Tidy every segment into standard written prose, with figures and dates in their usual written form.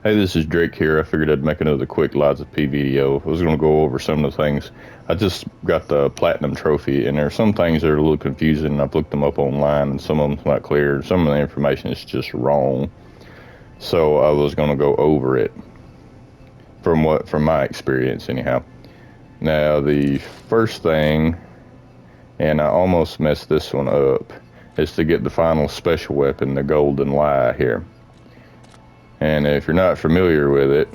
Hey, this is Drake here. I figured I'd make another quick Lies of P video. I was going to go over some of the things. I just got the Platinum Trophy, and there are some things that are a little confusing. I've looked them up online, and some of them's not clear. Some of the information is just wrong. So I was going to go over it from my experience, anyhow. Now, the first thing, and I almost messed this one up, is to get the final special weapon, the Golden Lie here. And if you're not familiar with it,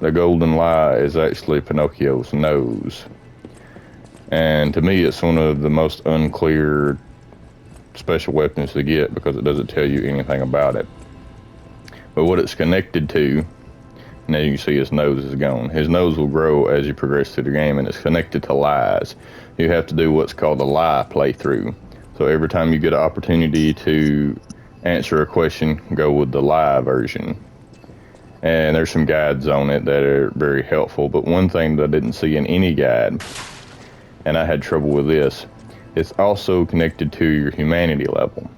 the Golden Lie is actually Pinocchio's nose. And to me, it's one of the most unclear special weapons to get because it doesn't tell you anything about it. But what it's connected to, now you can see his nose is gone. His nose will grow as you progress through the game, and it's connected to lies. You have to do what's called a lie playthrough. So every time you get an opportunity to answer a question, go with the lie version. And there's some guides on it that are very helpful, but one thing that I didn't see in any guide, and I had trouble with this, it's also connected to your humanity level.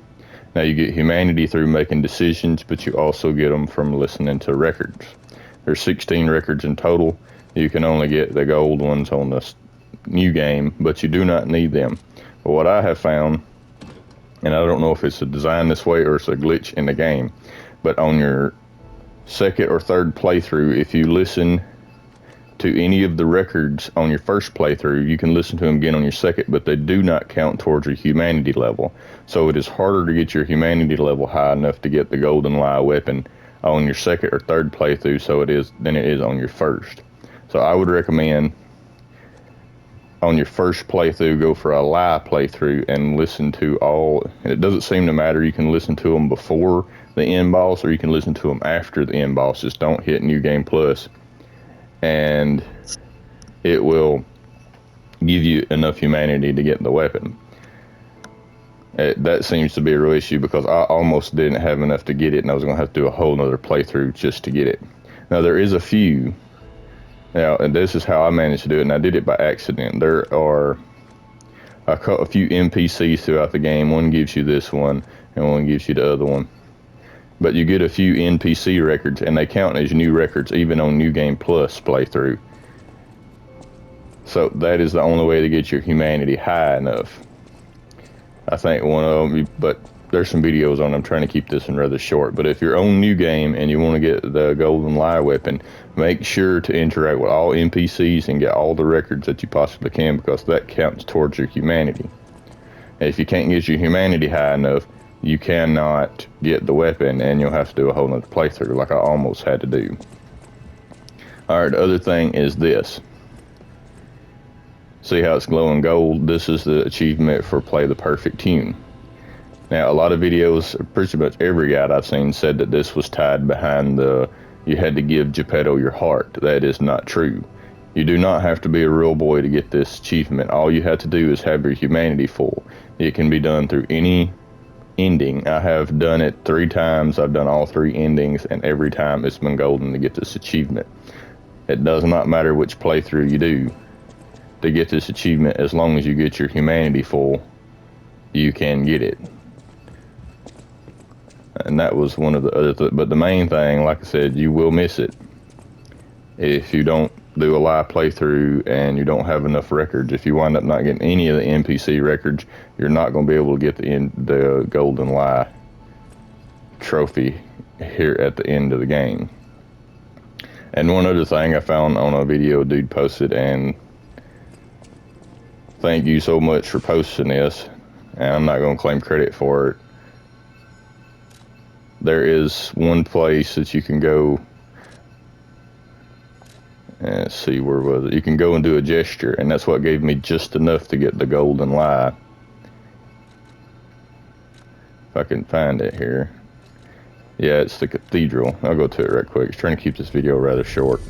Now you get humanity through making decisions, but you also get them from listening to records. There's 16 records in total. You can only get the gold ones on the new game, but you do not need them. But what I have found, and I don't know if it's a design this way or it's a glitch in the game, but on your second or third playthrough, if you listen to any of the records on your first playthrough, you can listen to them again on your second, but they do not count towards your humanity level. So it is harder to get your humanity level high enough to get the Golden Lie weapon on your second or third playthrough than it is on your first. So I would recommend on your first playthrough, go for a lie playthrough and listen to all. And it doesn't seem to matter. You can listen to them before the end boss, or you can listen to them after the end boss. Just don't hit New Game Plus, and it will give you enough humanity to get the weapon. That seems to be a real issue because I almost didn't have enough to get it, and I was going to have to do a whole nother playthrough just to get it. Now there is a few. Now, and this is how I managed to do it, and I did it by accident. There are a few NPCs throughout the game. One gives you this one, and one gives you the other one. But you get a few NPC records, and they count as new records even on New Game Plus playthrough. So that is the only way to get your humanity high enough. I think one of them, but there's some videos on. I'm trying to keep this one rather short, but if you're on New Game and you want to get the Golden Lie weapon, make sure to interact with all NPCs and get all the records that you possibly can, because that counts towards your humanity. And if you can't get your humanity high enough, you cannot get the weapon, and you'll have to do a whole nother playthrough like I almost had to do. Alright, the other thing is this. See how it's glowing gold? This is the achievement for Play the Perfect Tune. Now, a lot of videos, pretty much every guide I've seen, said that this was tied behind you had to give Geppetto your heart. That is not true. You do not have to be a real boy to get this achievement. All you have to do is have your humanity full. It can be done through any ending. I have done it 3 times. I've done all 3 endings, and every time it's been golden to get this achievement. It does not matter which playthrough you do to get this achievement. As long as you get your humanity full, you can get it. And that was one of the other but the main thing, like I said, you will miss it if you don't do a live playthrough and you don't have enough records. If you wind up not getting any of the NPC records, you're not going to be able to get the Golden Lie trophy here at the end of the game. And one other thing I found on a video dude posted, and thank you so much for posting this, and I'm not going to claim credit for it. There is one place that you can go, and let's see, where was it? You can go and do a gesture, and that's what gave me just enough to get the Golden Lie. If I can find it here. Yeah, it's the cathedral. I'll go to it right quick. I'm trying to keep this video rather short.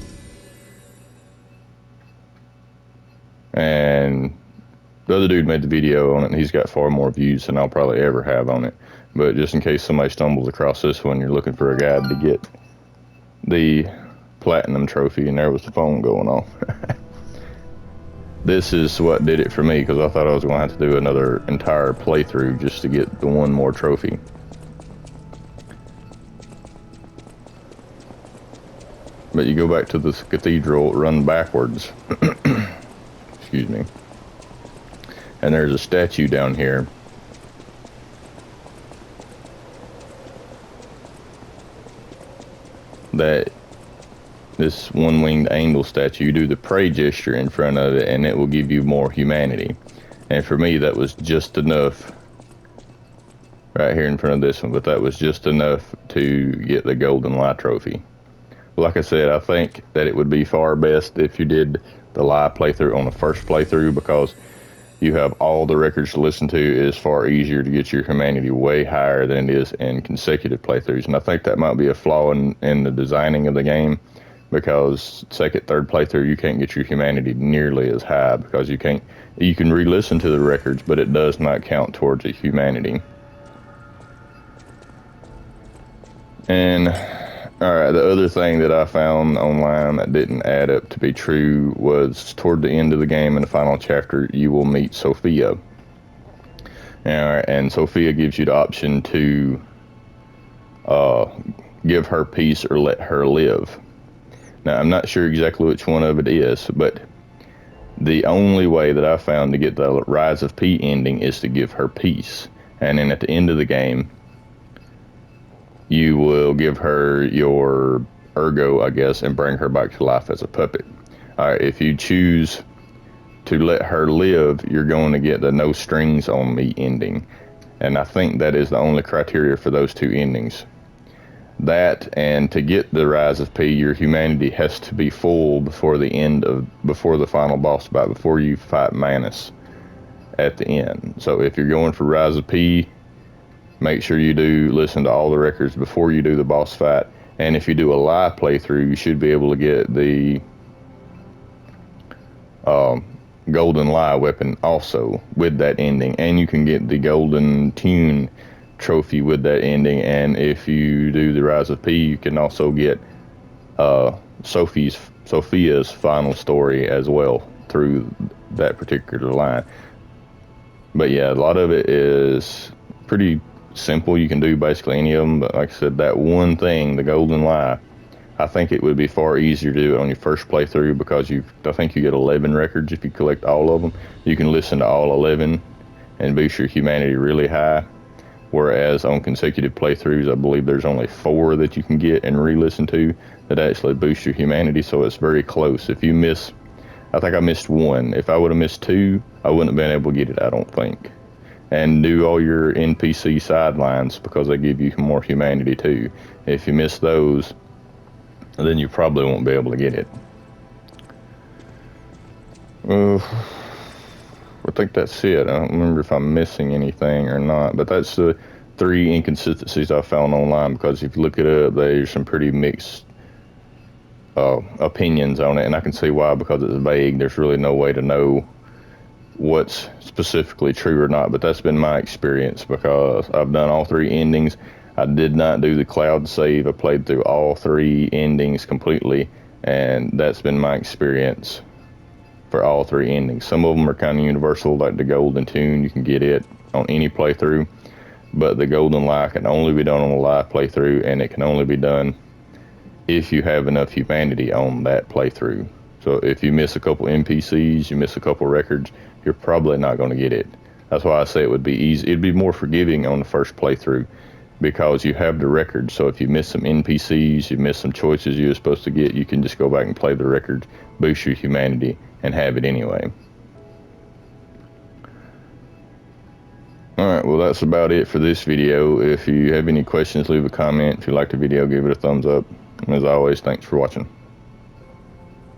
And the other dude made the video on it, and he's got far more views than I'll probably ever have on it. But just in case somebody stumbles across this one, you're looking for a guide to get the Platinum Trophy, and there was the phone going off. This is what did it for me, because I thought I was going to have to do another entire playthrough just to get the one more trophy. But you go back to this cathedral, run backwards. Excuse me. And there's a statue down here. That this one-winged angel statue, you do the pray gesture in front of it and it will give you more humanity. And for me, that was just enough right here in front of this one, but that was just enough to get the Golden Lie trophy. Like I said, I think that it would be far best if you did the live playthrough on the first playthrough, because you have all the records to listen to. It is far easier to get your humanity way higher than it is in consecutive playthroughs. And I think that might be a flaw in the designing of the game, because second, third playthrough, you can't get your humanity nearly as high, because you can re-listen to the records, but it does not count towards the humanity. And alright, the other thing that I found online that didn't add up to be true was toward the end of the game in the final chapter, you will meet Sophia. And Sophia gives you the option to give her peace or let her live. Now, I'm not sure exactly which one of it is, but the only way that I found to get the Rise of P ending is to give her peace. And then at the end of the game, you will give her your ergo, I guess, and bring her back to life as a puppet. If you choose to let her live, you're going to get the no strings on me ending. And I think that is the only criteria for those two endings. That, and to get the Rise of P, your humanity has to be full before the final boss fight, before you fight Manus at the end. So if you're going for Rise of P, make sure you do listen to all the records before you do the boss fight. And if you do a live playthrough, you should be able to get the Golden Lie weapon also with that ending. And you can get the Golden Tune trophy with that ending. And if you do the Rise of P, you can also get Sophia's final story as well through that particular line. But yeah, a lot of it is pretty simple. You can do basically any of them, but like I said, that one thing, the Golden Lie, I think it would be far easier to do it on your first playthrough, because I think you get 11 records if you collect all of them. You can listen to all 11 and boost your humanity really high, whereas on consecutive playthroughs, I believe there's only 4 that you can get and re-listen to that actually boost your humanity, so it's very close. If you miss, I think I missed 1. If I would have missed 2, I wouldn't have been able to get it, I don't think. And do all your NPC sidelines, because they give you more humanity too. If you miss those, then you probably won't be able to get it. I think that's it. I don't remember if I'm missing anything or not, but that's the 3 inconsistencies I found online, because if you look it up, there's some pretty mixed opinions on it, and I can see why, because it's vague. There's really no way to know what's specifically true or not, but that's been my experience, because I've done all 3 endings. I did not do the cloud save. I played through all 3 endings completely, and that's been my experience for all 3 endings. Some of them are kind of universal, like the Golden Tune. You can get it on any playthrough, but the Golden Lie can only be done on a live playthrough, and it can only be done if you have enough humanity on that playthrough. So if you miss a couple NPCs, you miss a couple records, you're probably not going to get it. That's why I say it would be easy. It'd be more forgiving on the first playthrough, because you have the record. So if you miss some NPCs, you miss some choices you were supposed to get, you can just go back and play the record, boost your humanity, and have it anyway. Alright, well, that's about it for this video. If you have any questions, leave a comment. If you liked the video, give it a thumbs up. And as always, thanks for watching.